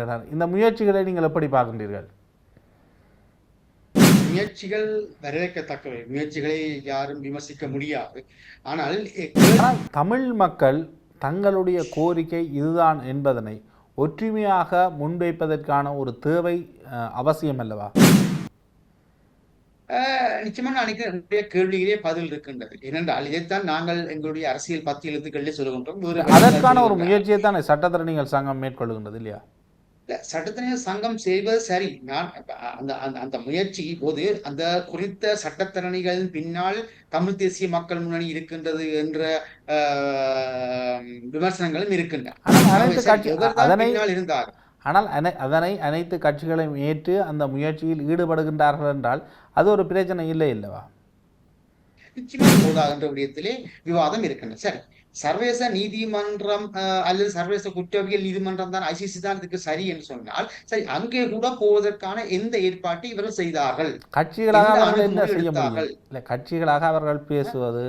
இந்த முயற்சிகளை நீங்கள் எப்படி பார்க்கின்றீர்கள்? முயற்சிகள் வரவேற்கத்தக்கவை. முயற்சிகளை யாரும் விமர்சிக்க முடியாது. ஆனால் தமிழ் மக்கள் தங்களுடைய கோரிக்கை இதுதான் என்பதனை ஒற்றுமையாக முன்வைப்பதற்கான ஒரு தேவை அவசியம் அல்லவா? நிச்சயமாக அனைத்து கேள்வியிலே பதில் இருக்கின்றது. ஏனென்றால் இதைத்தான் நாங்கள் எங்களுடைய அரசியல் 10 எழுத்துக்களிலே சொல்கின்றோம். அதற்கான ஒரு முயற்சியை தான் சட்டத்தரணிகள் சங்கம் மேற்கொள்கின்றது இல்லையா? சட்டத்தரணிகள் சங்கம் செய்வது சரி. நான் அந்த அந்த முயற்சி போது அந்த குறித்த சட்டத்தரணிகளின் பின்னால் தமிழ் தேசிய மக்கள் முன்னணி இருக்கின்றது என்ற விமர்சனங்களும் இருக்கின்றன. ஆனால் அதனை அனைத்து கட்சிகளையும் ஏற்று அந்த முயற்சியில் ஈடுபடுகின்றார்கள் என்றால் அது ஒரு பிரச்சனை இல்லை இல்லவா? நிச்சயமாக என்ற விடயத்திலே விவாதம் இருக்கின்றது. சரி, சர்வதேச நீதிமன்றம் அல்லது சர்வதேச குற்றவியல் நீதிமன்றம் தான் ஐசிசி தான் இதுக்கு சரி என்று சொன்னால் சரி, அங்கே கூட போவதற்கான எந்த ஏற்பாட்டை இவர்கள் செய்தார்கள்? கட்சிகளாக அவர்கள் என்ன செய்ய முடியும்? இல்லை, கட்சிகளாக அவர்கள் பேசுவது,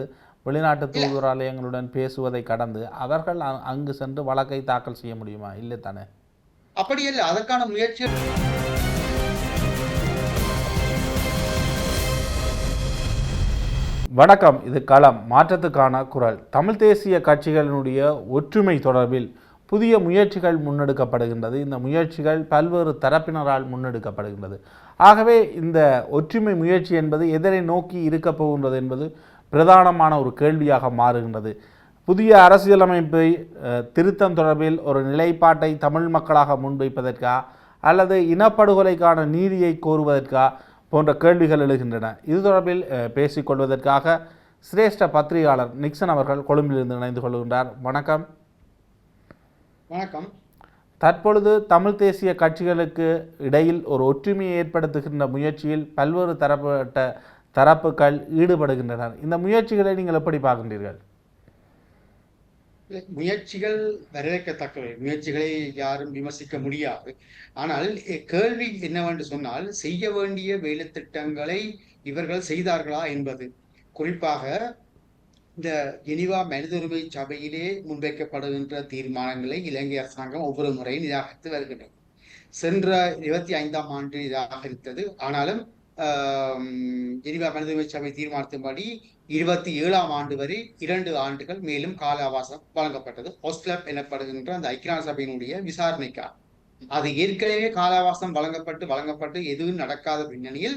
வெளிநாட்டு தூதுவராலயங்களுடன் பேசுவதை கடந்து அவர்கள் அங்கு சென்று வழக்கை தாக்கல் செய்ய முடியுமா? இல்லை தானே? அப்படி இல்லை. அதற்கான முயற்சி. வணக்கம், இது களம், மாற்றத்துக்கான குரல். தமிழ் தேசிய கட்சிகளினுடைய ஒற்றுமை தொடர்பில் புதிய முயற்சிகள் முன்னெடுக்கப்படுகின்றது. இந்த முயற்சிகள் பல்வேறு தரப்பினரால் முன்னெடுக்கப்படுகின்றது. ஆகவே இந்த ஒற்றுமை முயற்சி என்பது எதனை நோக்கி இருக்கப் போகின்றது என்பது பிரதானமான ஒரு கேள்வியாக மாறுகின்றது. புதிய அரசியலமைப்பை திருத்தம் தொடர்பில் ஒரு நிலைப்பாட்டை தமிழ் மக்களாக முன்வைப்பதற்கா அல்லது இனப்படுகொலைக்கான நீதியை கோருவதற்கா போன்ற கேள்விகள் எழுகின்றன. இது தொடர்பில் பேசிக்கொள்வதற்காக சிரேஷ்ட பத்திரிகையாளர் நிக்சன் அவர்கள் கொழும்பிலிருந்து இணைந்து கொள்கின்றார். வணக்கம். வணக்கம். தற்பொழுது தமிழ் தேசிய கட்சிகளுக்கு இடையில் ஒரு ஒற்றுமையை ஏற்படுத்துகின்ற முயற்சியில் பல்வேறு தரப்புகள் ஈடுபடுகின்றனர். இந்த முயற்சிகளை நீங்கள் எப்படி பார்க்கின்றீர்கள்? முயற்சிகள் வரவேற்கத்தக்கவை. முயற்சிகளை யாரும் விமர்சிக்க முடியாது. ஆனால் கேள்வி என்னவென்று சொன்னால், செய்ய வேண்டிய வேலை திட்டங்களை இவர்கள் செய்தார்களா என்பது. குறிப்பாக இந்த ஜெனீவா மனித உரிமை சபையிலே முன்வைக்கப்படுகின்ற தீர்மானங்களை இலங்கை அரசாங்கம் ஒவ்வொரு முறையும் நிராகரித்து வருகின்றது. சென்ற 25ஆம் ஆண்டு நிராகரித்தது. ஆனாலும் ஜெனீவா மனித உரிமை சபை தீர்மானத்தின்படி 27ஆம் ஆண்டு வரை 2 ஆண்டுகள் மேலும் கால அவகாசம் வழங்கப்பட்டது. ஒஸ்லப் எனப்படுகின்ற அந்த ஐக்கிய நாடு சபையினுடைய விசாரணைக்காக. அது ஏற்கனவே கால அவகாசம் வழங்கப்பட்டு எதுவும் நடக்காத பின்னணியில்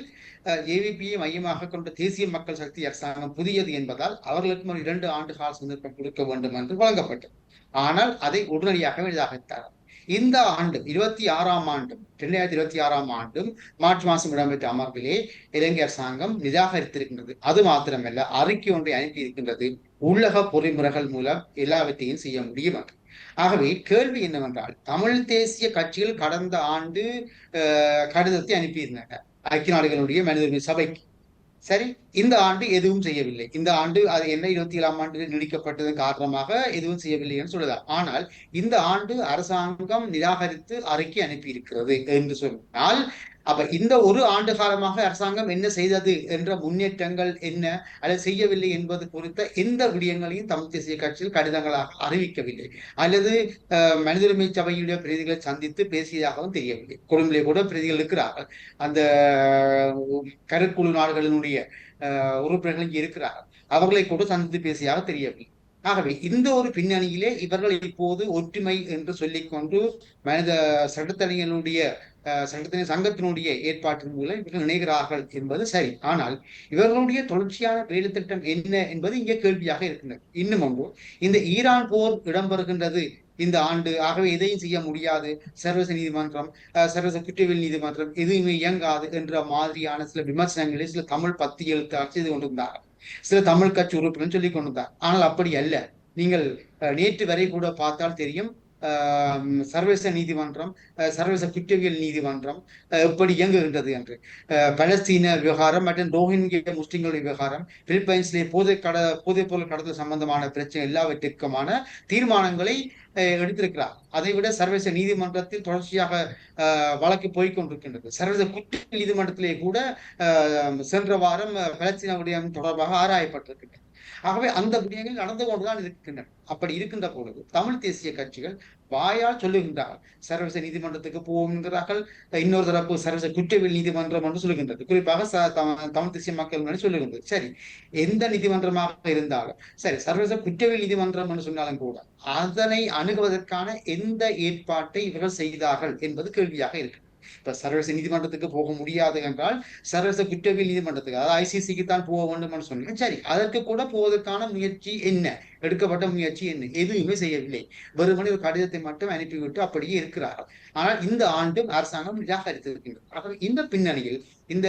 ஏவிபியை மையமாக கொண்ட தேசிய மக்கள் சக்தி அரசாங்கம் புதியது என்பதால் அவர்களுக்கு ஒரு 2 ஆண்டு கால சந்தர்ப்பம் கொடுக்க வேண்டும் என்று வழங்கப்பட்டது. ஆனால் அதை உடனடியாக நிராகரித்தார். இந்த ஆண்டு 2026ஆம் ஆண்டும் மார்ச் மாதம் இடம்பெற்ற அமர்விலே இலங்கை அரசாங்கம் நிராகரித்திருக்கின்றது. அது மாத்திரமல்ல, அறிக்கை ஒன்றை அனுப்பி இருக்கின்றது. உள்ளக பொறிமுறைகள் மூலம் எல்லாவற்றையும் செய்ய முடியும் என்று. ஆகவே கேள்வி என்னவென்றால், தமிழ் தேசிய கட்சிகள் கடந்த ஆண்டு கடிதத்தை அனுப்பியிருந்தன ஐக்கிய நாடுகளுடைய மனித உரிமை சபைக்கு. சரி, இந்த ஆண்டு எதுவும் செய்யவில்லை. இந்த ஆண்டு அது என்ன 27ஆம் ஆண்டு நீடிக்கப்பட்டதன் காரணமாக எதுவும் செய்யவில்லை என்று சொல்லலாம். ஆனால் இந்த ஆண்டு அரசாங்கம் நிராகரித்து அறிக்கை அனுப்பியிருக்கிறது என்று சொன்னால், அப்ப இந்த ஒரு ஆண்டு காலமாக அரசாங்கம் என்ன செய்தது என்ற முன்னேற்றங்கள் என்ன அல்லது செய்யவில்லை என்பது குறித்த எந்த விடயங்களையும் தமிழ் தேசிய கட்சியில் கடிதங்களாக அறிவிக்கவில்லை, அல்லது மனித உரிமை சபையுடைய பிரதிகளை சந்தித்து பேசியதாகவும் தெரியவில்லை. கொழும்பிலே கூட பிரதிகள் இருக்கிறார்கள். அந்த கருக்குழு நாடுகளினுடைய உறுப்பினர்கள் இங்கே இருக்கிறார்கள். அவர்களை கூட சந்தித்து பேசியாக தெரியவில்லை. ஆகவே இந்த ஒரு பின்னணியிலே இவர்கள் இப்போது ஒற்றுமை என்று சொல்லிக்கொண்டு மனித சட்டத்தரணிகளுடைய சங்கத்தினுடைய ஏற்பாட்டின் மூலம் இவர்கள் இணைகிறார்கள் என்பது சரி. ஆனால் இவர்களுடைய தொடர்ச்சியான வேலை திட்டம் என்ன என்பது இங்கே கேள்வியாக இருக்கின்றது. இன்னும் ஒன்று, இந்த ஈரான் போர் இடம்பெறுகின்றது இந்த ஆண்டு. ஆகவே எதையும் செய்ய முடியாது, சர்வதேச நீதிமன்றம், சர்வதேச குற்றவியல் நீதிமன்றம் எதுவுமே இயங்காது என்ற மாதிரியான சில விமர்சனங்களை சில தமிழ் 10 எழுத்தாளர் செய்து கொண்டிருந்தார்கள். சில தமிழ் கட்சி உறுப்பினர் சொல்லிக் கொண்டிருந்தார். ஆனால் அப்படி அல்ல. நீங்கள் நேற்று வரை கூட பார்த்தால் தெரியும், சர்வதேச நீதிமன்றம், சர்வதேச குற்றவியல் நீதிமன்றம் எப்படி இயங்குகின்றது என்று. பலஸ்தீன விவகாரம் மற்றும் ரோஹிங்கிய முஸ்லிம்களுடைய விவகாரம், பிலிப்பைன்ஸ்லே போதைப் பொருள் கடத்தல் சம்பந்தமான பிரச்சனை எல்லாவற்றிற்குமான தீர்மானங்களை எடுத்திருக்கிறார். அதை விட சர்வதேச நீதிமன்றத்தில் தொடர்ச்சியாக வழக்கு போய்கொண்டிருக்கின்றது. சர்வதேச குற்ற நீதிமன்றத்திலே கூட சென்ற வாரம் பலஸ்தீன விடயம் தொடர்பாக ஆராயப்பட்டிருக்கின்றது. ஆகவே அந்த விடயங்கள் நடந்து கொண்டுதான் இருக்கின்றன. அப்படி இருக்கின்ற பொழுது தமிழ் தேசிய கட்சிகள் வாயால் சொல்லுகின்றார்கள், சர்வதேச நீதிமன்றத்துக்கு போகின்றார்கள். இன்னொரு தரப்பு சர்வதேச குற்றவியல் நீதிமன்றம் என்று சொல்லுகின்றது. குறிப்பாக தமிழ் தேசிய மக்கள் முன்னணி சொல்லுகின்றது. சரி, எந்த நீதிமன்றமாக இருந்தாலும் சரி, சர்வதேச குற்றவியல் நீதிமன்றம் என்று சொன்னாலும் கூட அதனை அணுகுவதற்கான எந்த ஏற்பாட்டை இவர்கள் செய்தார்கள் என்பது கேள்வியாக இருக்கு. இப்ப சர்வதேச நீதிமன்றத்துக்கு போக முடியாது என்றால் சர்வதேச குற்றவியல் நீதிமன்றத்துக்கு, அதாவது ஐசிசிக்கு தான் போக வேண்டும் என்று சொன்னேன். சரி, அதற்கு கூட போவதற்கான முயற்சி என்ன, எடுக்கப்பட்ட முயற்சி என்ன? எதுவுமே செய்யவில்லை. வெறுமனே ஒரு கடிதத்தை மட்டும் அனுப்பிவிட்டு அப்படியே இருக்கிறார்கள். ஆனால் இந்த ஆண்டும் அரசாங்கம் நிராகரித்திருக்கின்றது. ஆகவே இந்த பின்னணியில் இந்த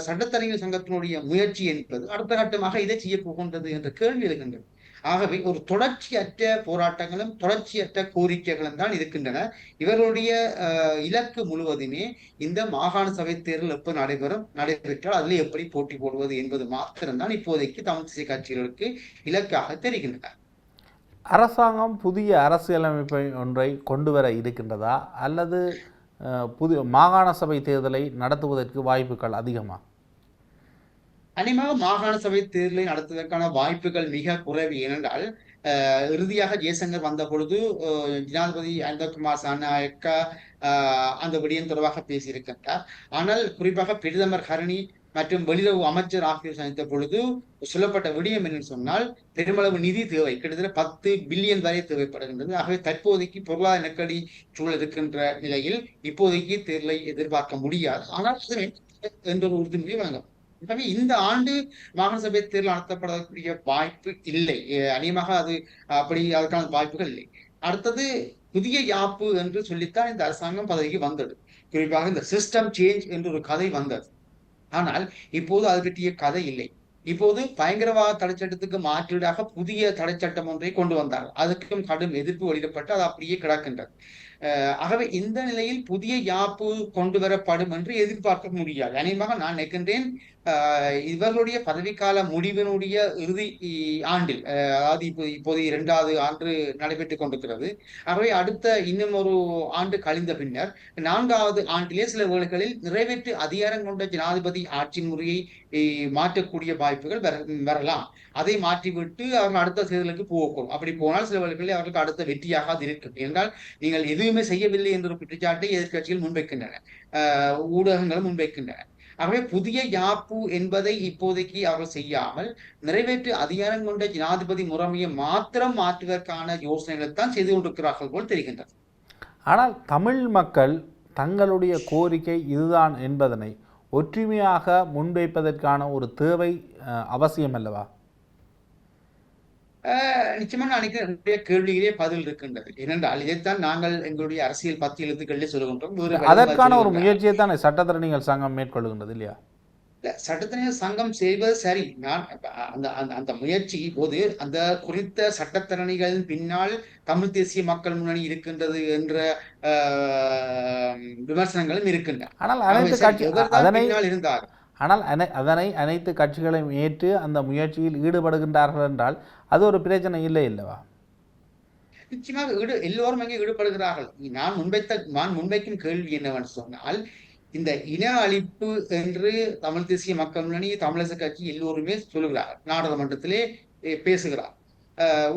சட்டத்தரணிகள் சங்கத்தினுடைய முயற்சி என்பது அடுத்த கட்டமாக இதை செய்ய போகின்றது என்ற கேள்வி எழுகின்றது. ஆகவே ஒரு தொடர்ச்சியற்ற போராட்டங்களும் தொடர்ச்சியற்ற கோரிக்கைகளும் தான் இருக்கின்றன. இவர்களுடைய இலக்கு முழுவதுமே இந்த மாகாண சபை தேர்தல் எப்ப நடைபெற்றால் அதில் எப்படி போட்டி போடுவது என்பது மாத்திரம்தான் இப்போதைக்கு தமிழ் தேசிய கட்சிகளுக்கு இலக்காக தெரிகின்றன. அரசாங்கம் புதிய அரசியலமைப்பை ஒன்றை கொண்டு வர இருக்கின்றதா, அல்லது புதிய மாகாண சபை தேர்தலை நடத்துவதற்கு வாய்ப்புகள் அதிகமா? அநேகமாக மாகாண சபை தேர்தலை நடத்துவதற்கான வாய்ப்புகள் மிக குறைவு. ஏனென்றால் இறுதியாக ஜெயசங்கர் வந்த பொழுது ஜனாதிபதி அனில்குமார் சாநாயக்கா அந்த விடயம் தொடர்பாக பேசியிருக்கின்றார். ஆனால் குறிப்பாக பிரதமர் ஹரணி மற்றும் வெளியுறவு அமைச்சர் ஆகியோர் சந்தித்த பொழுது சொல்லப்பட்ட விடயம் என்று சொன்னால் பெருமளவு நிதி தேவை, கிட்டத்தட்ட 10 பில்லியன் வரை தேவைப்படுகின்றது. ஆகவே தற்போதைக்கு பொருளாதார நெருக்கடி சூழல் இருக்கின்ற நிலையில் இப்போதைக்கு தேர்தலை எதிர்பார்க்க முடியாது. ஆனால் என்ற ஒரு உறுதிமொழி வழங்கும். எனவே இந்த ஆண்டு மாகாண சபை தேர்தல் நடத்தப்படக்கூடிய வாய்ப்பு இல்லை. அநேகமாக அது அப்படி அதற்கான வாய்ப்புகள் இல்லை. அடுத்தது புதிய யாப்பு என்று சொல்லித்தான் இந்த அரசாங்கம் பதவிக்கு வந்தது. குறிப்பாக இந்த சிஸ்டம் சேஞ்ச் என்று ஒரு கதை வந்தது. ஆனால் இப்போது அது பற்றிய கதை இல்லை. இப்போது பயங்கரவாத தடைச்சட்டத்துக்கு மாற்றீடாக புதிய தடைச்சட்டம் ஒன்றை கொண்டு வந்தார். அதுக்கும் கடும் எதிர்ப்பு வெளியிடப்பட்டு அது அப்படியே கிடக்கின்றது. ஆகவே இந்த நிலையில் புதிய யாப்பு கொண்டு வரப்படும் என்று எதிர்பார்க்க முடியாது. அநேகமாக நான் நினைக்கின்றேன் இவர்களுடைய பதவிக்கால முடிவினுடைய இறுதி ஆண்டில், அதாவது இப்போது 2வது ஆண்டு நடைபெற்றுக் கொண்டிருக்கிறது. ஆகவே அடுத்த இன்னும் ஒரு ஆண்டு கழிந்த பின்னர் 4வது ஆண்டிலே சில வேளைகளில் நிறைவேற்று அதிகாரம் கொண்ட ஜனாதிபதி ஆட்சி முறையை மாற்றக்கூடிய வாய்ப்புகள் வரலாம். அதை மாற்றிவிட்டு அவர்கள் அடுத்த தேர்தலுக்கு போகக்கூடும். அப்படி போனால் சில வேளைகளில் அவர்களுக்கு அடுத்த வெற்றியாக அது இருக்கும். என்றால் நீங்கள் எதுவுமே செய்யவில்லை என்ற ஒரு குற்றச்சாட்டை எதிர்கட்சிகள் முன்வைக்கின்றன, ஊடகங்களும் முன்வைக்கின்றன. ஆகவே புதிய யாப்பு என்பதை இப்போதைக்கு அவர்கள் செய்யாமல் நிறைவேற்று அதிகாரம் கொண்ட ஜனாதிபதி முறைமையை மாத்திரம் மாற்றுவதற்கான யோசனைகளை தான் செய்து கொண்டிருக்கிறார்கள் போல் தெரிகின்றது. ஆனால் தமிழ் மக்கள் தங்களுடைய கோரிக்கை இதுதான் என்பதனை ஒற்றுமையாக முன்வைப்பதற்கான ஒரு தேவை அவசியம் அல்லவா? நிச்சயமா நான் நினைக்கிறேன் கேள்வியிலே பதில் இருக்கின்றது. ஏனென்றால் இதைத்தான் நாங்கள் எங்களுடைய அரசியல் 10 எழுத்துக்களிலே சொல்கின்றோம். அதற்கான ஒரு முயற்சியை தான் சட்டத்தரணிகள் சங்கம் மேற்கொள்கின்றது இல்லையா? சட்டத்தரணிகள் சங்கம் செய்வது சரி. நான் அந்த அந்த முயற்சி போது அந்த குறித்த சட்டத்தரணிகளின் பின்னால் தமிழ் தேசிய மக்கள் முன்னணி இருக்கின்றது என்ற விமர்சனங்களும் இருக்கின்றன. ஆனால் அதனை அனைத்து கட்சிகளையும் ஏற்று அந்த முயற்சியில் ஈடுபடுகின்றார்கள் என்றால் அது ஒரு பிரச்சனை இல்லை இல்லவா? நிச்சயமாக எல்லோரும் அங்கே ஈடுபடுகிறார்கள். நான் முன்வைக்கும் கேள்வி என்னவென்று சொன்னால், இந்த இன அழிப்பு என்று தமிழ் தேசிய மக்கள் முன்னணி, தமிழரசு கட்சி எல்லோருமே சொல்லுகிறார்கள். நாடாளுமன்றத்திலே பேசுகிறார்,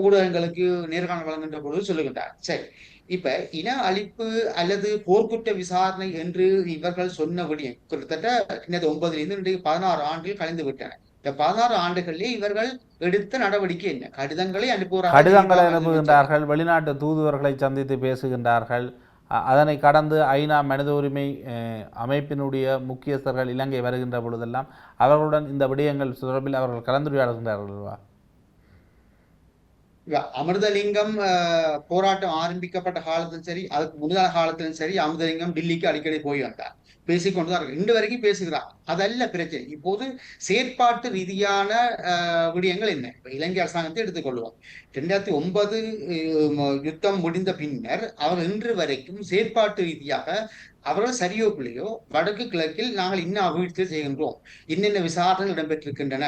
ஊடகங்களுக்கு நேர்காணல் வழங்குகின்ற பொழுது சொல்லுகின்றார். சரி, இப்ப இன அழிப்பு அல்லது போர்க்குற்ற விசாரணை என்று இவர்கள் சொன்ன விடயம் கிட்டத்தட்ட 9 16 ஆண்டுகள் கழிந்து விட்டன. இந்த 16 ஆண்டுகளிலே இவர்கள் எடுத்த நடவடிக்கை என்ன? கடிதங்களை அனுப்புகின்றார்கள், வெளிநாட்டு தூதுவர்களை சந்தித்து பேசுகின்றார்கள். அதனை கடந்து ஐநா மனித உரிமை அமைப்பினுடைய முக்கியஸ்தர்கள் இலங்கை வருகின்ற பொழுதெல்லாம் அவர்களுடன் இந்த விடயங்கள் தொடர்பில் அவர்கள் கலந்துரையாடுகின்றார்களா? அமிர்தலிங்கம் போராட்டம் ஆரம்பிக்கப்பட்ட காலத்திலும் சரி, அதுக்கு முன்னாள் காலத்திலும் சரி, அமிர்தலிங்கம் டில்லிக்கு அடிக்கடி போய் வந்தார், பேசிக்கொண்டுதான் இன்று வரைக்கும் பேசுகிறார். அதல்ல பிரச்சனை. இப்போது செயற்பாட்டு ரீதியான விடயங்கள் என்ன? இப்ப இலங்கை அரசாங்கத்தை எடுத்துக்கொள்வோம். 2009 யுத்தம் முடிந்த பின்னர் அவர் இன்று வரைக்கும் செயற்பாட்டு ரீதியாக அவர்கள் சரியோ பிள்ளையோ வடக்கு கிழக்கில் நாங்கள் இன்னும் அபிவிருத்தி செய்கின்றோம், இன்னென்ன விசாரணைகள் இடம்பெற்றிருக்கின்றன,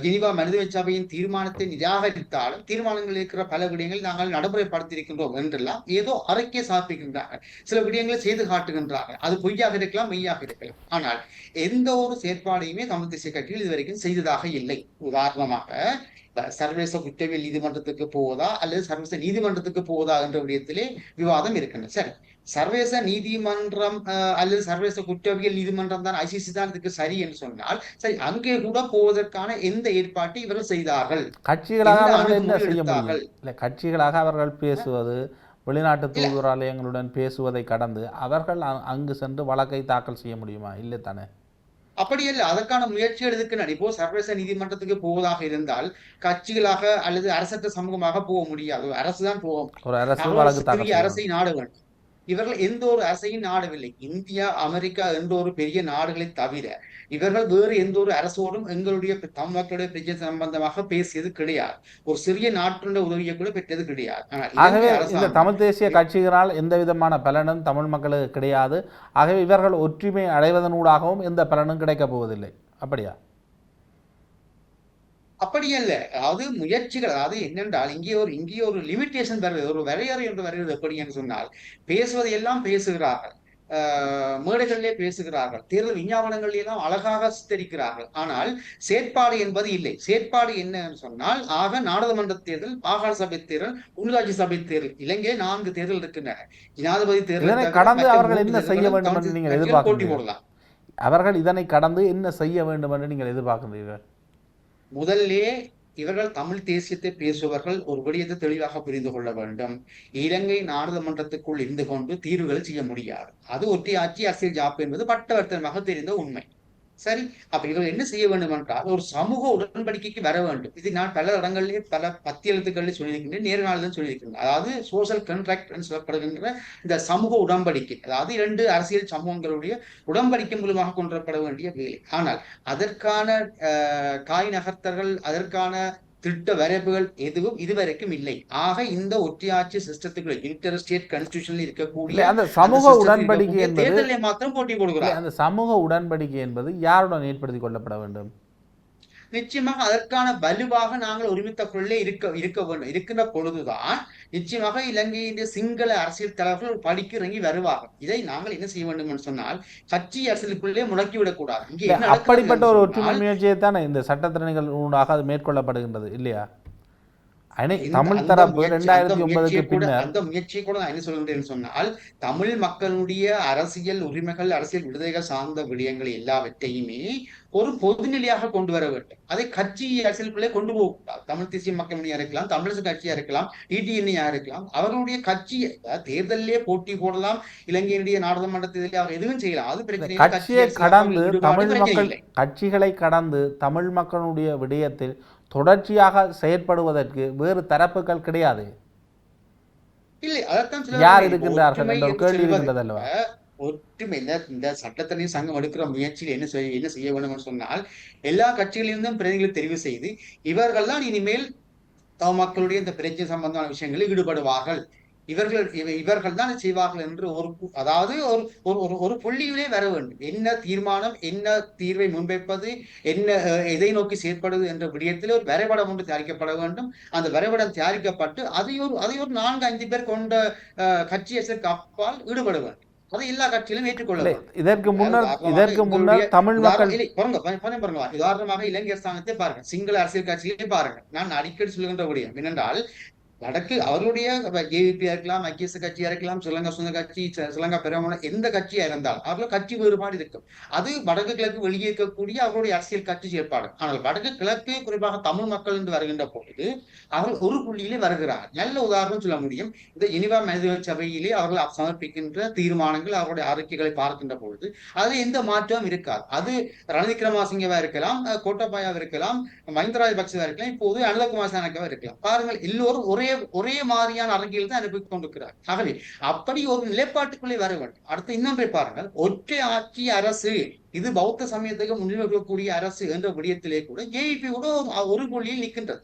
ஜெனீவா மனித சபையின் தீர்மானத்தை நிராகரித்தாலும் தீர்மானங்கள் இருக்கிற பல விடயங்கள் நாங்கள் நடைமுறைப்படுத்தியிருக்கின்றோம் என்றெல்லாம் ஏதோ அறிக்கை சமர்ப்பிக்கின்றார்கள். சில விடயங்களை செய்து காட்டுகின்றார்கள். அது பொய்யாக இருக்கலாம், மெய்யாக இருக்கலாம். ஆனால் எந்த ஒரு செயற்பாடையுமே தமிழ் தேசிய கட்சிகள் இதுவரைக்கும் செய்ததாக இல்லை. உதாரணமாக சர்வதேச குற்றவியல் நீதிமன்றத்துக்கு போவதா அல்லது சர்வதேச நீதிமன்றத்துக்கு போவதா என்ற விடயத்திலே விவாதம் இருக்கின்றன. சரி, சர்வதேச நீதிமன்றம் அல்லது சர்வதேச குற்றவியல் நீதிமன்றம் தான் ICC தான் இதுக்கு சரி என்று சொன்னால் சரி, அங்கே கூட போவதற்கான எந்த ஏற்பாட்டை இவர்கள் செய்தார்கள்? கட்சிகளாக அவர்கள் என்ன செய்ய முடியும்? இல்லை, கட்சிகளாக அவர்கள் பேசுவது, வெளிநாட்டு தூதுவராலயங்களுடன் பேசுவதை கடந்து அவர்கள் அங்கு சென்று வழக்கை தாக்கல் செய்ய முடியுமா? இல்லை தானே. அப்படியல்ல, அதற்கான முயற்சிகள் இருக்கு. இப்போ சர்வதேச நீதிமன்றத்துக்கு போவதாக இருந்தால் கட்சிகளாக அல்லது அரசற்ற சமூகமாக போக முடியாது. அரசுதான் போகும். ஒரு அரசு அரசை நாட வேண்டும். இவர்கள் எந்த ஒரு அரசையும் நாடவில்லை. இந்தியா, அமெரிக்கா என்ற ஒரு பெரிய நாடுகளை தவிர இவர்கள் வேறு எந்த ஒரு அரசோடும் எங்களுடைய தமிழ் மக்களுடைய பிரச்சனை சம்பந்தமாக பேசியது கிடையாது. ஒரு சிறிய நாட்டினுடைய உதவியை கூட பெற்றது கிடையாது. ஆகவே இந்த தமிழ் தேசிய கட்சிகளால் எந்த விதமான பலனும் தமிழ் மக்களுக்கு கிடையாது. ஆகவே இவர்கள் ஒற்றுமை அடைவதனூடாகவும் எந்த பலனும் கிடைக்கப் போவதில்லை. அப்படியா? அப்படி அல்ல. அதாவது முயற்சிகள், அதாவது என்னென்றால் இங்கே ஒரு லிமிட்டேஷன் வருவது, ஒரு வரையறை என்று வருகிறது. எப்படி என்று சொன்னால் பேசுவதை எல்லாம் பேசுகிறார்கள், மேடைகளிலே பேசுகிறார்கள், தேர்தல் விஞ்ஞாபனங்கள் எல்லாம் அழகாக சித்தரிக்கிறார்கள். ஆனால் செயற்பாடு என்பது இல்லை. செயற்பாடு என்ன சொன்னால் நாடாளுமன்ற தேர்தல், மாகாண சபை தேர்தல், உள்ளாட்சி சபை தேர்தல், இலங்கை 4 தேர்தல் இருக்கின்றன. ஜனாதிபதி தேர்தல் கடந்து அவர்கள் என்ன செய்ய வேண்டும் என்று நீங்கள் எதிர்பார்க்க போட்டி போடலாம். அவர்கள் இதனை கடந்து என்ன செய்ய வேண்டும் என்று நீங்கள் எதிர்பார்க்கிறீர்கள்? முதல்லே இவர்கள் தமிழ் தேசியத்தை பேசுபவர்கள் ஒரு விடயத்தை தெளிவாக புரிந்து கொள்ள வேண்டும். இலங்கை நாடாளுமன்றத்துக்குள் இருந்து கொண்டு தீர்வுகளை செய்ய முடியாது. அது ஒற்றையாட்சி அரசியல் ஜாப் என்பது பட்டவர்த்தனமாக தெரிந்த உண்மை. சரி, அப்ப இவர்கள் என்ன செய்ய வேண்டும் என்றால் ஒரு சமூக உடன்படிக்கைக்கு வர வேண்டும். இது நான் பல இடங்களிலே பல 10 எழுத்துக்களில் சொல்லியிருக்கின்றேன், நேர்காணலும் சொல்லியிருக்கின்றேன். அதாவது சோசியல் கான்ட்ராக்ட் என்று சொல்லப்படுகின்ற இந்த சமூக உடன்படிக்கை, அதாவது 2 அரசியல் சமூகங்களுடைய உடன்படிக்கை மூலமாக கொண்டுவரப்பட வேண்டிய வேலை. ஆனால் அதற்கான காய் நகர்த்தர்கள், அதற்கான திட்ட வரைவுகள் எதுவும் இதுவரைக்கும் இல்லை. ஆக இந்த ஒற்றையாட்சி சிஸ்டத்துக்குள்ள இன்டர் ஸ்டேட் கான்ஸ்டிடியூஷன்ல இருக்கக்கூடிய அந்த சமூக உடன்படிக்கை என்பது தேர்தலை மாத்திரம் போட்டி போடுகிறார். அந்த சமூக உடன்படிக்கை என்பது யாருடன் ஏற்படுத்திக் கொள்ளப்பட வேண்டும்? நிச்சயமாக அதற்கான வலுவாக நாங்கள் ஒருமித்த குரலே இருக்க வேண்டும். இருக்கின்ற பொழுதுதான் நிச்சயமாக இலங்கையின் சிங்கள அரசியல் தலைவர்கள் படிக்கு இறங்கி வருவார்கள். இதை நாங்கள் என்ன செய்ய வேண்டும் என்று சொன்னால் கட்சி அரசியலுக்குள்ளே முடக்கிவிடக் கூடாது. இங்கே அப்படிப்பட்ட ஒரு ஒற்றுமை முயற்சியை தான் இந்த சட்டத்திறனைகள் ஊடாக அது மேற்கொள்ளப்படுகின்றது இல்லையா? தமிழ் தரப்பு 2009க்கு பின்னர் அந்த முயற்சியை கூட நான் என்ன சொல்கின்றேன் சொன்னால் தமிழ் மக்களுடைய அரசியல் உரிமைகள், அரசியல் விடுதலைகள் சார்ந்த விடயங்கள் எல்லாவற்றையுமே ஒரு பொதுநிலையாக கொண்டு வர வேண்டும். அதை கட்சி அரசியலுக்குள்ளே கொண்டு போகக்கூடாது. தமிழ் தேசிய மக்கள் முன்னணியா இருக்கலாம், தமிழரசு கட்சியா இருக்கலாம், டிடிஎன்ஏயா இருக்கலாம், அவர்களுடைய கட்சியை தேர்தலிலே போட்டி போடலாம், இலங்கையினுடைய நாடாளுமன்ற தேர்தலில் அவர் எதுவும் செய்யலாம். அது பிரச்சனை. கட்சியை கடந்து தமிழ் மக்கள், கட்சிகளை கடந்து தமிழ் மக்களுடைய விடயத்தில் தொடர்ச்சியாக செயற்படுவதற்கு வேறு தரப்புகள் கிடையாது. இல்லை, அதைத்தான் யார் இருக்கின்றார்கள் என்ற ஒரு கேள்வி இருக்கின்றது அல்லவா? ஒற்றுமை இந்த சட்டத்தனி சங்கம் எடுக்கிற முயற்சியில் என்ன செய்ய வேண்டும் சொன்னால் எல்லா கட்சிகளிலிருந்தும் பிரதிநிதிகளை தெரிவு செய்து இவர்கள் தான் இனிமேல் மக்களுடைய இந்த பிரச்சனை சம்பந்தமான விஷயங்களில் ஈடுபடுவார்கள், இவர்கள் தான் செய்வார்கள் என்று அதாவது ஒரு புள்ளியிலே வர வேண்டும். என்ன தீர்மானம், என்ன தீர்வை முன்வைப்பது, என்ன எதை நோக்கி செயற்படுவது என்ற விடயத்தில் ஒரு வரைபடம் ஒன்று தயாரிக்கப்பட வேண்டும். அந்த வரைபடம் தயாரிக்கப்பட்டு அதை ஒரு 4-5 பேர் கொண்ட கட்சி அரசுக்கு அப்பால் ஈடுபட வேண்டும். அதை எல்லா கட்சியிலும் ஏற்றுக்கொள்ள. இதற்கு முன்னர் தமிழ் மக்கள் உதாரணமாக இலங்கை அரசாங்கத்தை பாருங்க, சிங்கள அரசியல் கட்சியிலே பாருங்க. நான் அடிக்கடி சொல்லுகின்ற விடயம் என்னென்றால் வடக்கு அவர்களுடைய ஜேவிபியா இருக்கலாம், ஐக்கிய கட்சியா இருக்கலாம், ஸ்ரீலங்கா சுதந்திர கட்சி, ஸ்ரீலங்கா பெரும்பாலான எந்த கட்சியா இருந்தாலும் அவர்கள் கட்சி வேறுபாடு இருக்கும். அது வடக்கு கிழக்கு வெளியே இருக்கக்கூடிய அவருடைய அரசியல் கட்சி செயற்பாடு. ஆனால் வடக்கு கிழக்கு குறிப்பாக தமிழ் மக்கள் என்று வருகின்ற பொழுது அவர்கள் ஒரு புள்ளியிலே வருகிறார். நல்ல உதாரணம் சொல்ல முடியும். இந்த ஜெனீவா மனித சபையிலே அவர்கள் சமர்ப்பிக்கின்ற தீர்மானங்கள், அவருடைய அறிக்கைகளை பார்க்கின்ற பொழுது அதில் எந்த மாற்றமும் இருக்காது. அது ரணில் விக்ரமசிங்கவா இருக்கலாம், கோட்டாபாயாவா இருக்கலாம், மஹிந்த ராஜபக்சவா இருக்கலாம், இப்போது அனுரகுமார் திசாநாயக்கவா இருக்கலாம். பாருங்கள், எல்லோரும் ஒரே மாதிரியான அறிக்கையில் தான் அனுப்பி கொண்டிருக்கிறார். ஆகவே அப்படி ஒரு நிலைப்பாட்டுக்குள்ளே வர வேண்டும். அடுத்து இன்னொன்றை பாருங்கள், ஒற்றை ஆட்சி அரசு, இது பௌத்த சமயத்துக்கு முன்னிலைக்கூடிய அரசு என்ற விடயத்திலே கூட ஜேவிபி கூட ஒரு புள்ளியில் நிற்கின்றது.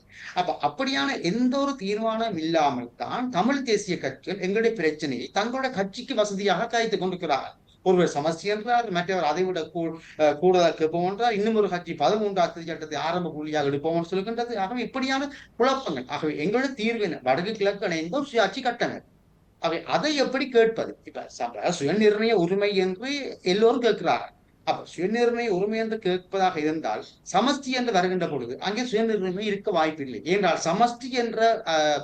அப்படியான எந்த ஒரு தீர்மானம் இல்லாமல் தான் தமிழ் தேசிய கட்சிகள் எங்களுடைய பிரச்சனையை தங்களுடைய கட்சிக்கு வசதியாக காய்த்துக் கொண்டிருக்கிறார்கள். ஒருவர் சமஸ்டி என்றால் மற்றவர் அதை விட கூடுதல் கேட்போம் என்றால் இன்னும் ஒரு கட்சி 13ஆம் திருத்த சட்டத்தை ஆரம்ப புள்ளியாக எடுப்போம் என்று சொல்கின்றது. ஆகவே இப்படியான குழப்பங்கள். ஆகவே எங்களோட தீர்வு என்ன? வடக்கு கிழக்கு இணைந்த சுயாட்சி கட்டமைப்பு. அவை அதை எப்படி கேட்பது? இப்ப சுயநிர்ணய உரிமை என்று எல்லோரும் கேட்கிறார்கள். அப்ப சுயநிர்ணய உரிமை என்று கேட்பதாக இருந்தால் சமஷ்டி என்று வருகின்ற பொழுது அங்கே சுயநிர்ணயம் இருக்க வாய்ப்பில்லை. ஏனென்றால் சமஷ்டி என்ற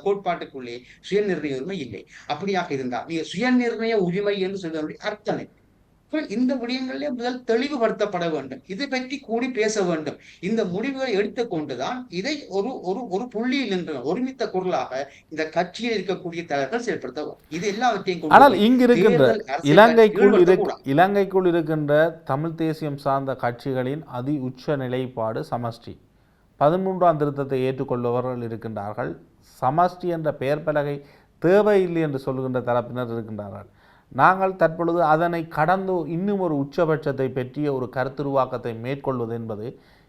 கோட்பாட்டுக்குள்ளே சுயநிர்ணய உரிமை இல்லை. அப்படியாக இருந்தால் நீங்க சுயநிர்ணய உரிமை என்று சொல்வதனுடைய அர்த்தம் என்ன? இந்த விடயங்களிலே முதல் தெளிவுபடுத்தப்பட வேண்டும். இதை பற்றி கூடி பேச வேண்டும். இந்த முடிவுகளை எடுத்துக்கொண்டுதான் இதை ஒரு ஒரு ஒரு புள்ளியில் நின்று ஒருமித்த குரலாக இந்த கட்சியில் இருக்கக்கூடிய தலைவர்கள் செயல்படுத்த. இது எல்லாவற்றையும் ஆனால் இங்கு இருக்கின்ற இலங்கைக்குள் இருக்கின்ற தமிழ் தேசியம் சார்ந்த கட்சிகளின் அதி உச்ச நிலைப்பாடு சமஷ்டி. 13ஆம் திருத்தத்தை ஏற்றுக்கொள்பவர்கள் இருக்கின்றார்கள். சமஷ்டி என்ற பெயர் பலகை தேவையில்லை என்று சொல்கின்ற தரப்பினர் இருக்கின்றார்கள். நாங்கள் தற்பொழுது அதனை கடந்து இன்னும் ஒரு உச்சபட்சத்தை பற்றிய ஒரு கருத்துருவாக்கத்தை மேற்கொள்வது என்பது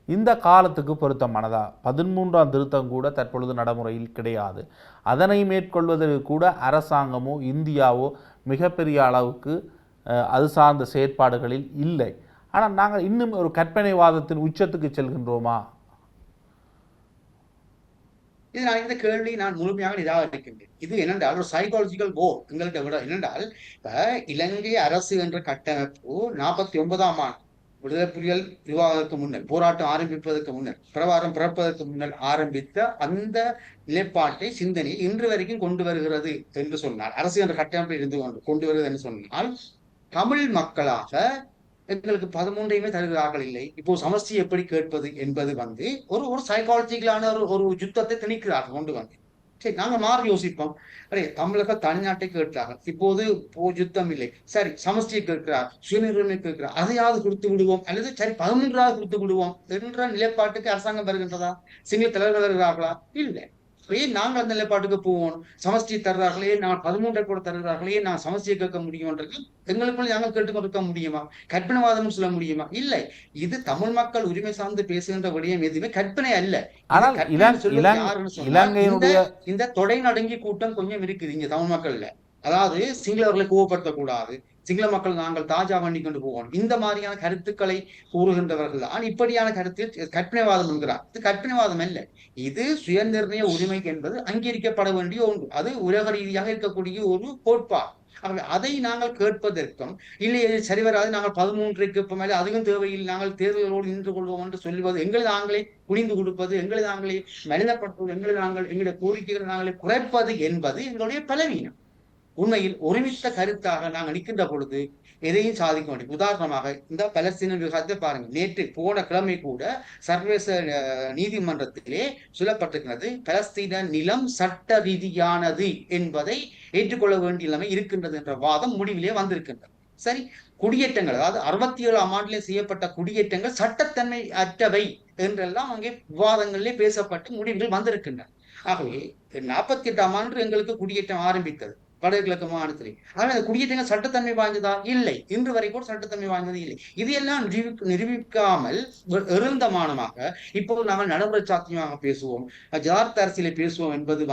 இந்த காலத்துக்கு பொருத்தமானதா? 13ஆம் திருத்தம் கூட தற்பொழுது நடைமுறையில் கிடையாது. அதனை மேற்கொள்வதற்கு கூட அரசாங்கமோ இந்தியாவோ மிகப்பெரிய அளவுக்கு அது சார்ந்த செயற்பாடுகளில் இல்லை. ஆனால் நாங்கள் இன்னும் ஒரு கற்பனைவாதத்தின் உச்சத்துக்கு செல்கின்றோமா? இது நான் இந்த கேள்வி நான் முழுமையாக நிராகரிக்கின்றேன். இது என்னென்றால் ஒரு சைக்காலஜிக்கல் போர் எங்கள்கிட்ட விட என்னென்றால் இப்ப இலங்கை அரசு என்ற கட்டமைப்பு 49ஆம் ஆண்டு விடுதலை புலிகள் விவாதத்துக்கு முன்னர் போராட்டம் ஆரம்பிப்பதற்கு முன்னர் பிரபாரம் பிறப்பதற்கு முன்னர் ஆரம்பித்த அந்த நிலைப்பாட்டை சிந்தனை இன்று வரைக்கும் கொண்டு வருகிறது என்று சொன்னால் அரசு என்ற கட்டமைப்பில் இருந்து கொண்டு வருகிறது என்று சொன்னால் தமிழ் மக்களாக எங்களுக்கு 13ஐயுமே தருகிறார்கள் இல்லை. இப்போ சமஷ்டி எப்படி கேட்பது என்பது ஒரு ஒரு சைக்காலஜிக்கலான ஒரு யுத்தத்தை திணிக்கிறார்கள் கொண்டு வந்து. சரி, நாங்க மாறி யோசிப்போம். தமிழக தனிநாட்டை கேட்கிறார்கள், இப்போது யுத்தம் இல்லை, சரி சமஷ்டியை கேட்கிறார், சுயநிர்ணய கேட்கிறார், அதையாவது கொடுத்து விடுவோம் அல்லது சரி 13ஆவது கொடுத்து விடுவோம் என்ற நிலைப்பாட்டுக்கு அரசாங்கம் வருகின்றதா? சிங்கள தலைவர்கள் வருகிறார்களா? இல்லை. ஏன் நாங்கள் அந்த நிலைப்பாட்டுக்கு போவோம்? சமஷ்டி தர்றார்களே, நாங்கள் 13 கூட தருகிறார்களே, நான் சமஷ்டியை கேட்க முடியும்ன்றது எங்களுக்குள்ள நாங்கள் கேட்டுக்கொடுக்க முடியுமா? கற்பனைவாதம் சொல்ல முடியுமா? இல்லை. இது தமிழ் மக்கள் உரிமை சார்ந்து பேசுகின்ற விடயம் எதுவுமே கற்பனை அல்ல. இந்த தொடை நடுங்கி கூட்டம் கொஞ்சம் இருக்குது இங்க தமிழ் மக்கள்ல. அதாவது சிங்களவர்களை கோவப்படுத்தக்கூடாது, சிங்கள மக்கள் நாங்கள் தாஜா பண்ணி கொண்டு போகணும், இந்த மாதிரியான கருத்துக்களை கூறுகின்றவர்கள் தான் இப்படியான கருத்தில் கற்பனைவாதம் என்கிறார். இது கற்பனைவாதம் அல்ல, இது சுயநிர்ணய உரிமை என்பது அங்கீகரிக்கப்பட வேண்டிய ஒன்று. அது உலக ரீதியாக இருக்கக்கூடிய ஒரு கோட்பாடு. அதை நாங்கள் கேட்பதற்கும் இல்லை சரிவராது நாங்கள் 13க்கு மேலே அதுவும் தேவையில் நாங்கள் தேர்தலோடு நின்று கொள்வோம் என்று சொல்லுவது, எங்களை நாங்களே குனிந்து கொடுப்பது, எங்களை நாங்களே மனிதப்படுத்துவது, எங்களுடைய கோரிக்கைகளை நாங்களே குறைப்பது என்பது எங்களுடைய பலவீனம். உண்மையில் ஒருமித்த கருத்தாக நாங்கள் நிற்கின்ற பொழுது எதையும் சாதிக்க முடியும். உதாரணமாக இந்த பலஸ்தீன விவகாரத்தை பாருங்க. நேற்று போன கிழமை கூட சர்வதேச நீதிமன்றத்திலே சொல்லப்பட்டிருக்கிறது, பலஸ்தீன நிலம் சட்ட ரீதியானது என்பதை ஏற்றுக்கொள்ள வேண்டிய நிலைமை இருக்கின்றது என்ற வாதம் முடிவிலே வந்திருக்கின்றது. சரி, குடியேற்றங்கள் அதாவது 67ஆம் ஆண்டிலே செய்யப்பட்ட குடியேற்றங்கள் சட்டத்தன்மை அற்றவை என்றெல்லாம் அங்கே விவாதங்களிலே பேசப்பட்டு முடிவுகள் வந்திருக்கின்றன. ஆகவே 48ஆம் ஆண்டு எங்களுக்கு குடியேற்றம் ஆரம்பித்தது வடகிழக்கு மாநிலத்திலே. ஆனால் அந்த குடியேற்றங்கள் சட்டத்தன்மை வாய்ந்ததா? இல்லை. இன்று வரை கூட சட்டத்தன்மை வாய்ந்தது இல்லை. இதையெல்லாம் நிரூபிக்காமல் எழுந்தமானமாக இப்போது நாங்கள் நடைமுறை சாத்தியமாக பேசுவோம், ஜார்த்த அரசியலை பேசுவோம் என்பது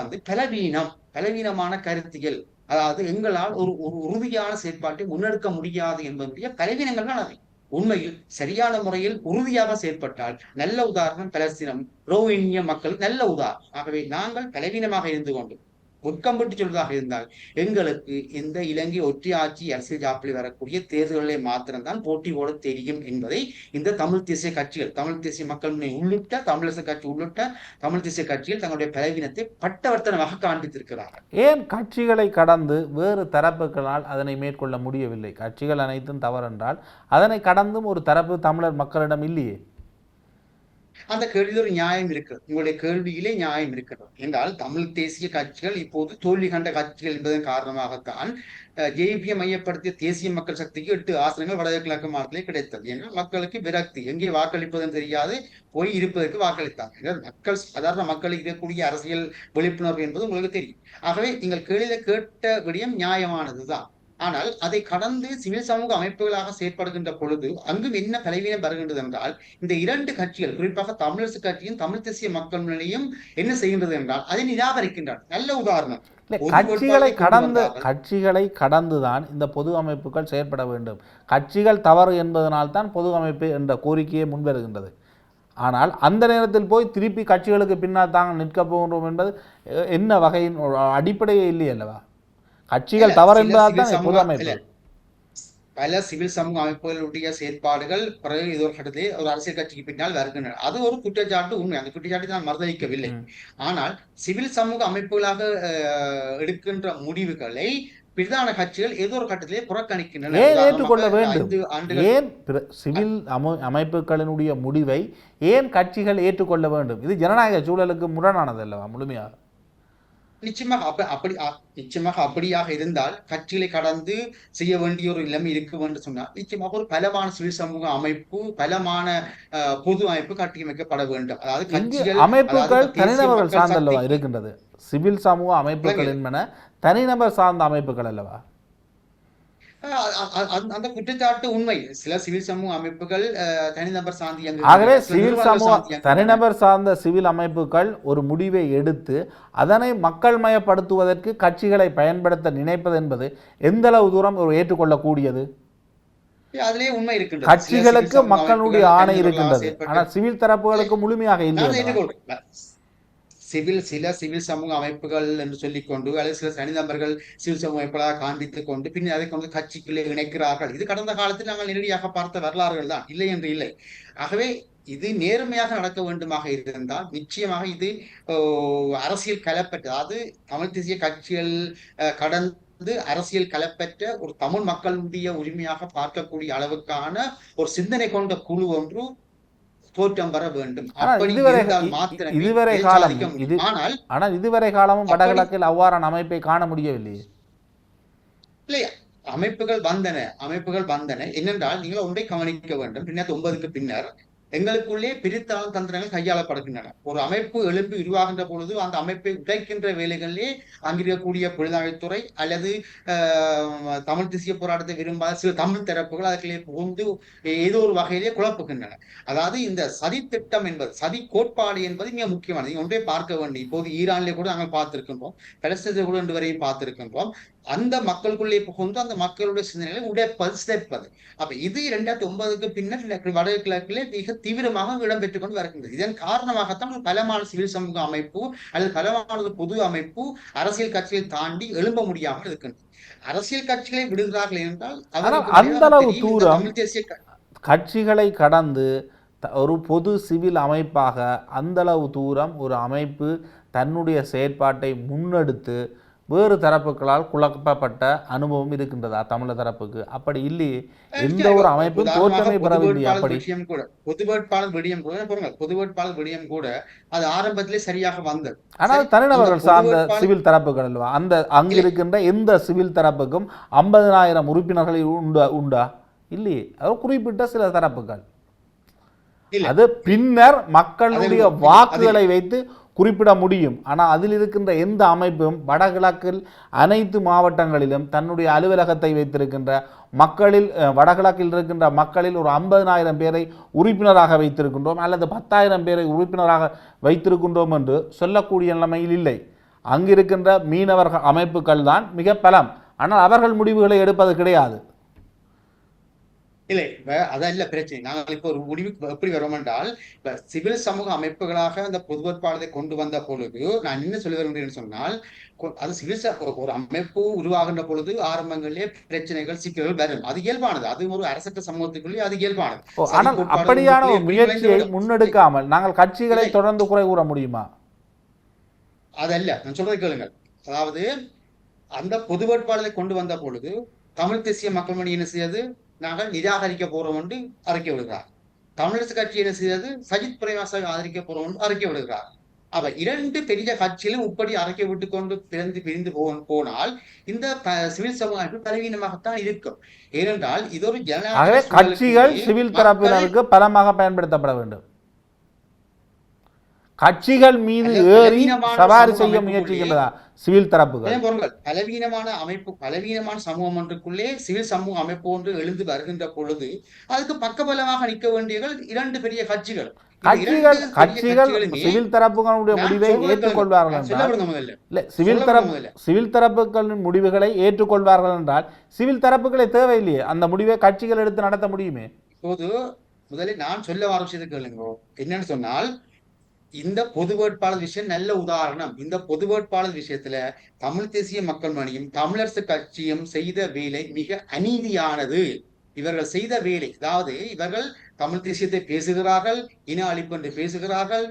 பலவீனமான கருத்தியல். அதாவது எங்களால் ஒரு உறுதியான செயற்பாட்டை முன்னெடுக்க முடியாது என்பதுடைய பலவீனங்கள் தான் அவை. உண்மையில் சரியான முறையில் உறுதியாக செயற்பட்டால் நல்ல உதாரணம் பலஸ்தீனம் ரோஹிங்கிய மக்கள் நல்ல உதாரணம். ஆகவே நாங்கள் பலவீனமாக இருந்து கொண்டு உட்கம்பட்டு சொல்வதாக இருந்தால் எங்களுக்கு இந்த இலங்கை ஒற்றையாட்சி அரசியல் ஜாப்பில் வரக்கூடிய தேர்தல்களை மாத்திரம்தான் போட்டி போட தெரியும் என்பதை இந்த தமிழ் தேசிய கட்சிகள், தமிழ் தேசிய மக்கள் உள்ளிட்ட தமிழரசு கட்சி உள்ளிட்ட தமிழ் தேசிய கட்சிகள் தங்களுடைய பலவீனத்தை பட்டவர்த்தனமாக காண்பித்திருக்கிறார்கள். ஏன் கட்சிகளை கடந்து வேறு தரப்புகளால் அதனை மேற்கொள்ள முடியவில்லை? கட்சிகள் அனைத்தும் தவறென்றால் அதனை கடந்தும் ஒரு தரப்பு தமிழர் மக்களிடம் இல்லையே. அந்த கேள்வியில் ஒரு நியாயம் இருக்கிறது. உங்களுடைய கேள்வியிலே நியாயம் இருக்கிறது என்றால் தமிழ் தேசிய கட்சிகள் இப்போது தோல்வி கண்ட கட்சிகள் என்பதன் காரணமாகத்தான் ஜேபியை மையப்படுத்திய தேசிய மக்கள் சக்திக்கு 8 ஆசனங்கள் வடகிழக்கு மாநிலத்திலே கிடைத்தது. ஏன்னா மக்களுக்கு விரக்தி, எங்கே வாக்களிப்பதுன்னு தெரியாது போய் இருப்பதற்கு வாக்களித்தாங்க. மக்கள் சாதாரண மக்களுக்கு இருக்கக்கூடிய அரசியல் விழிப்புணர்வு என்பது உங்களுக்கு தெரியும். ஆகவே நீங்கள் கேள்வியில கேட்ட விடயம் நியாயமானதுதான். ஆனால் அதை கடந்து சிவில் சமூக அமைப்புகளாக செயற்படுகின்ற பொழுது அங்கும் என்ன பலவீனம் வருகின்றது என்றால், இந்த இரண்டு கட்சிகள், குறிப்பாக தமிழரசு கட்சியும் தமிழ் தேசிய மக்கள் முன்னணியும் என்ன செய்கின்றது என்றால் அதை நிராகரிக்கின்றன. நல்ல உதாரணம், கட்சிகளை கடந்துதான் இந்த பொது அமைப்புகள் செயற்பட வேண்டும். கட்சிகள் தவறு என்பதனால்தான் பொது அமைப்பு என்ற கோரிக்கையை முன்வருகின்றது. ஆனால் அந்த நேரத்தில் போய் திருப்பி கட்சிகளுக்கு பின்னால் தாங்கள் நிற்க போகின்றோம் என்பது என்ன வகையின் அடிப்படையே இல்லை அல்லவா? கட்சிகள் தவறு என்பதால் தான் பொது அமைப்பு. பல சிவில் சமூக அமைப்புகளுடைய செயற்பாடுகள் பிறகு இது ஒரு கட்டத்திலே ஒரு அரசியல் கட்சிக்கு பின்னால் வருகின்றன. அது ஒரு குற்றச்சாட்டு, உண்மை. அந்த குற்றச்சாட்டை நான் மறுதளிக்கவில்லை. ஆனால் சிவில் சமூக அமைப்புகளாக எடுக்கின்ற முடிவுகளை பிரதான கட்சிகள் ஏதோ ஒரு கட்டத்திலே புறக்கணிக்கின்றன. ஏன் ஏற்றுக்கொள்ள வேண்டும்? ஏன் சிவில் அமைப்புகளினுடைய முடிவை ஏன் கட்சிகள் ஏற்றுக்கொள்ள வேண்டும்? இது ஜனநாயக சூழலுக்கு முரணானது அல்லவா முழுமையாக? நிச்சயமாக அப்படியாக இருந்தால் கட்சிகளை கடந்து செய்ய வேண்டிய ஒரு நிலைமை இருக்கும் என்று சொன்னால் நிச்சயமாக ஒரு பலமான சிவில் சமூக அமைப்பு, பலமான பொது அமைப்பு கட்டமைக்கப்பட வேண்டும். அதாவது கட்சிகள் அமைப்புகள் தனிநபர்கள் சார்ந்தல்லவா இருக்கின்றது. சிவில் சமூக அமைப்புகள் என்பன தனிநபர் சார்ந்த அமைப்புகள் அல்லவா? அந்த குற்றச்சாட்டு உண்மை. சில சிவில் சமூக அமைப்புகள் தனிநபர் சார்ந்த, ஆகவே சிவில் சமூக தனிநபர் சார்ந்த சிவில் அமைப்புகள் ஒரு முடிவை எடுத்து அதனை மக்கள் மயப்படுத்துவதற்கு கட்சிகளை பயன்படுத்த நினைப்பது என்பது எந்த அளவு தூரம் ஒரு ஏற்றுக்கொள்ளக்கூடியது? அதிலே உண்மை இருக்கின்றது. கட்சிகளுக்கு மக்களுடைய ஆணை இருக்கின்றது, ஆனால் சிவில் தரப்புகளுக்கு முழுமையாக இல்லை. சில சிவில் சமூக அமைப்புகள் என்று சொல்லிக்கொண்டு அல்லது சில தனிநபர்கள் சிவில் சமூக அமைப்புகளாக காண்பித்துக் கொண்டு பின் அதை கொண்டு கட்சிக்குள்ளே இணைக்கிறார்கள். இது கடந்த காலத்தில் நாங்கள் நேரடியாக பார்த்த வரலாறுகள் தான், இல்லை என்று இல்லை. ஆகவே இது நேர்மையாக நடக்க வேண்டுமாக இருந்தால் நிச்சயமாக இது அரசியல் கலப்பற்ற, அதாவது தமிழ் தேசிய கட்சிகள் கடந்து அரசியல் கலப்பற்ற ஒரு தமிழ் மக்களுடைய உரிமையாக பார்க்கக்கூடிய அளவுக்கான ஒரு சிந்தனை கொண்ட குழு ஒன்று தோற்றம் வர வேண்டும். இதுவரை காலமும் வடகிழக்கில் அவ்வாறான அமைப்பை காண முடியவில்லை. இல்லையா? அமைப்புகள் வந்தன என்னென்றால் நீங்கள் ஒன்றை கவனிக்க வேண்டும். 2009க்கு பின்னர் எங்களுக்குள்ளே பிரித்தாளும் தந்திரங்கள் கையாளப்படுகின்றன. ஒரு அமைப்பு எழுப்பி உருவாகின்ற பொழுது அந்த அமைப்பை உடைக்கின்ற வேலைகளிலே அங்கிருக்கக்கூடிய புலனாய்வுத்துறை அல்லது தமிழ் தேசிய போராட்டத்தை விரும்பாத சில தமிழ் தரப்புகள் அதற்குள்ளே புகுந்து ஏதோ ஒரு வகையிலே குழப்புகின்றன. அதாவது இந்த சதி திட்டம் என்பது, சதி கோட்பாடு என்பது மிக முக்கியமானது. ஒன்றை பார்க்க வேண்டும். இப்போது ஈரானிலே கூட நாங்கள் பார்த்திருக்கின்றோம், பலஸ்தீனத்தில் கூட இன்று வரையும் பார்த்திருக்கின்றோம். அந்த மக்களுக்குள்ளே புகுந்து அந்த மக்களுடைய சிந்தனைகளை உடைப்பது, சிதைப்பது. அப்ப இது 2009க்கு பின்னர் வடகிழக்கிலே மிக தீவிரமாக இடம்பெற்றுக் கொண்டு வருகின்றது. இதன் காரணமாகத்தான் பலமான சிவில் சமூக அமைப்பு அல்லது பலமான பொது அமைப்பு அரசியல் கட்சியை தாண்டி எழும்ப முடியாமல் இருக்கின்றது. அரசியல் கட்சிகளை விடுகிறார்கள் என்றால் அந்த அளவு தூரம் கட்சிகளை கடந்து ஒரு பொது சிவில் அமைப்பாக அந்த அளவு தூரம் ஒரு அமைப்பு தன்னுடைய செயற்பாட்டை முன்னெடுத்து வேறு தரப்புகளால் குழப்பப்பட்ட அனுபவம் இருக்கின்றதா தமிழர் தரப்புக்கு? அப்படி இல்லையே, எந்த ஒரு அமைப்பும் தோற்றமே பெறவில்லை. அப்படி பொது வேட்பாளர் விடயம் கூட அது ஆரம்பத்திலே சரியாக வந்தது. ஆனால் தனிநபர்கள் சார்ந்த சிவில் தரப்புகள் அல்லவா? அந்த அங்கு இருக்கின்ற எந்த சிவில் தரப்புக்கும் 50,000 உறுப்பினர்கள் உண்டா? இல்லையே, அது குறிப்பிட்ட சில தரப்புகள். அது பின்னர் மக்களுடைய வாக்குகளை வைத்து குறிப்பிட முடியும். ஆனால் அதில் இருக்கின்ற எந்த அமைப்பும் வடகிழக்கில் அனைத்து மாவட்டங்களிலும் தன்னுடைய அலுவலகத்தை வைத்திருக்கின்ற மக்களில், வடகிழக்கில் இருக்கின்ற மக்களில் ஒரு 50,000 பேரை உறுப்பினராக வைத்திருக்கின்றோம் அல்லது 10,000 பேரை உறுப்பினராக வைத்திருக்கின்றோம் என்று சொல்லக்கூடிய நிலைமையில் இல்லை. அங்கிருக்கின்ற மீனவர்கள் அமைப்புகள் தான் மிக பலம், ஆனால் அவர்கள் முடிவுகளை எடுப்பது கிடையாது. இல்லை, அதல்ல பிரச்சனை. நாங்கள் இப்போ ஒரு முடிவுக்கு எப்படி வரோம் என்றால், இப்ப சிவில் சமூக அமைப்புகளாக அந்த பொது வேட்பாளரை கொண்டு வந்த பொழுது நான் என்ன சொல்ல வருகிறேன் சொன்னால், அது சிவில் ஒரு அமைப்பு உருவாகின்ற பொழுது ஆரம்பங்களிலே பிரச்சனைகள், சிக்கல்கள் வரும். அது இயல்பானது. அது ஒரு அரசற்ற சமூகத்துக்குள்ளே அது இயல்பானது. ஆனால் அப்படியான ஒரு முயற்சியை முன்னெடுக்காமல் நாங்கள் கட்சிகளை தொடர்ந்து குறை கூற முடியுமா? அதல்ல, நான் சொல்றதை கேளுங்கள். அதாவது அந்த பொது வேட்பாளரை கொண்டு வந்த பொழுது தமிழ் தேசிய மக்கள் முன்னணி என்ன செய்யாது, நாங்கள் நிராகரிக்க போறோம் என்று அறிக்கை விடுகிறார். தமிழரசு கட்சி என்ன செய்தது, சஜித் பிரேமதாசவை ஆதரிக்க போறோம் என்று அறிக்கை விடுகிறார். அவ இரண்டு பெரிய கட்சியிலும் இப்படி அறிக்கை விட்டு கொண்டு பிரிந்து போனால் இந்த சிவில் சமூக அமைப்பு பலவீனமாகத்தான் இருக்கும். ஏனென்றால் இது ஒரு ஜனநாயக கட்சிகள் சிவில் தரப்பினருக்கு பலமாக பயன்படுத்தப்பட வேண்டும். கட்சிகள் மீது அல்லது ஏறி பலவீனமான சவாரி சமூக செய்ய அமைப்புக்குள்ளே முயற்சிக்கின்றதா சிவில் தரப்புகள்? ஏன் பொருங்கள் பலவீனமான அமைப்பு, பலவீனமான சமூகம் ஒன்றுக்குள்ளே சிவில் சமூக அமைப்பு ஒன்று எழுந்து வருகின்ற பொழுது அதுக்கு பக்கபலமாக நிற்க வேண்டியவர்கள் இரண்டு பெரிய கட்சிகள். இந்த இரண்டு பெரிய கட்சிகள் கட்சிகளுமே சிவில் தரப்புகளுடைய நான் முடிவை சொல்றது ஏற்றுக்கொள்வார்கள் நான் சொல்ல என்றால் விடுங்க முதல்ல இல்லை சொல்ல விடுங்க முதல்ல. சிவில் தரப்புகளின் முடிவுகளை ஏற்றுக்கொள்வார்கள் என்றால் சிவில் தரப்புகளே தேவையில்லையே, அந்த முடிவை கட்சிகள் எடுத்து நடத்த முடியுமே. இப்போது முதலில் நான் சொல்ல வர விஷயத்தை கேளுங்க. என்னன்னு சொன்னால் இந்த பொது வேட்பாளர் விஷயம் நல்ல உதாரணம். இந்த பொது வேட்பாளர் விஷயத்துல தமிழ் தேசிய மக்கள் முன்னணியும் தமிழரசு கட்சியும் செய்த வேலை மிக அநீதியானது. இவர்கள் செய்த வேலை, அதாவது இவர்கள் தமிழ் தேசியத்தை பேசுகிறார்கள், இன அழிப்பு என்று பேசுகிறார்கள்,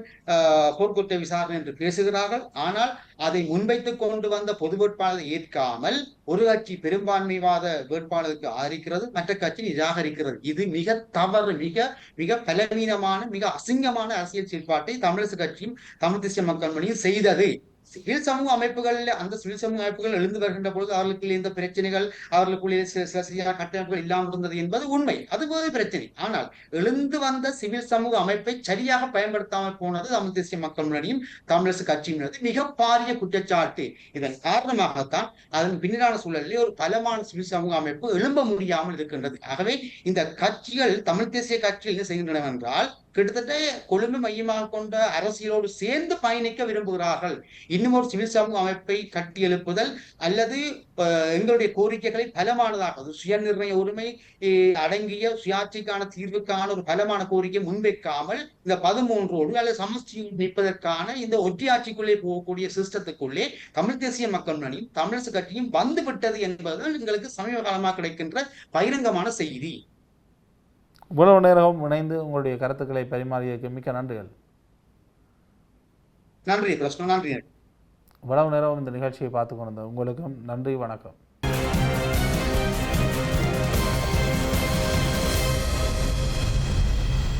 போர்க்குற்ற விசாரணை என்று பேசுகிறார்கள். ஆனால் அதை முன்வைத்துக் கொண்டு வந்த பொது வேட்பாளரை ஏற்காமல் ஒரு கட்சி பெரும்பான்மைவாத வேட்பாளருக்கு ஆதரிக்கிறது, மற்ற கட்சி நிராகரிக்கிறது. இது மிக தவறு, மிக மிக பலவீனமான, மிக அசிங்கமான அரசியல் செயல்பாட்டை தமிழரசு கட்சியும் தமிழ் தேசிய மக்கள் முன்னணியும் செய்தது. சிவில் சமூக அமைப்புகள், அந்த சிவில் சமூக அமைப்புகள் எழுந்து வருகின்ற பொழுது அவர்களுக்குள்ளே இந்த பிரச்சனைகள், அவர்களுக்குள்ளே சில சரியான கட்டமைப்புகள் இல்லாமல் இருந்தது என்பது உண்மை, அது வேறு பிரச்சனை. ஆனால் எழுந்து வந்த சிவில் சமூக அமைப்பை சரியாக பயன்படுத்தாமல் போனது தமிழ் தேசிய மக்கள் முன்னணியும் தமிழரசு கட்சியும் மிக பாரிய குற்றச்சாட்டு. இதன் காரணமாகத்தான் அதன் பின்னரான சூழலிலே ஒரு பலமான சிவில் சமூக அமைப்பு எழும்ப முடியாமல் இருக்கின்றது. ஆகவே இந்த கட்சிகள், தமிழ் தேசிய கட்சிகள் என்ன செய்கின்றன என்றால் கிட்டத்தட்ட கொழும்பு மையமாக கொண்ட அரசியலோடு சேர்ந்து பயணிக்க விரும்புகிறார்கள். இன்னும் ஒரு சிவில் சமூக அமைப்பை கட்டி எழுப்புதல் அல்லது எங்களுடைய கோரிக்கைகளை பலமானதாக, சுய நிர்ணய உரிமை அடங்கிய சுயாட்சிக்கான தீர்வுக்கான ஒரு பலமான கோரிக்கை முன்வைக்காமல் இந்த 13 அல்லது சமஷ்டியில் நிற்பதற்கான இந்த ஒற்றையாட்சிக்குள்ளே போகக்கூடிய சிஸ்டத்துக்குள்ளே தமிழ் தேசிய மக்கள் முன்னணியும் தமிழரசு கட்சியும் வந்து விட்டது என்பதுதான் எங்களுக்கு சமீப காலமாக கிடைக்கின்ற பகிரங்கமான செய்தி. இவ்வளவு நேரம் இணைந்து உங்களுடைய கருத்துக்களை பரிமாறியதற்கு மிக்க நன்றிகள். நன்றி பிரஸ்னோ, நன்றி. இவ்வளவு நேரம் இந்த நிகழ்ச்சியை பார்த்து கொண்டிருந்த உங்களுக்கும் நன்றி, வணக்கம்.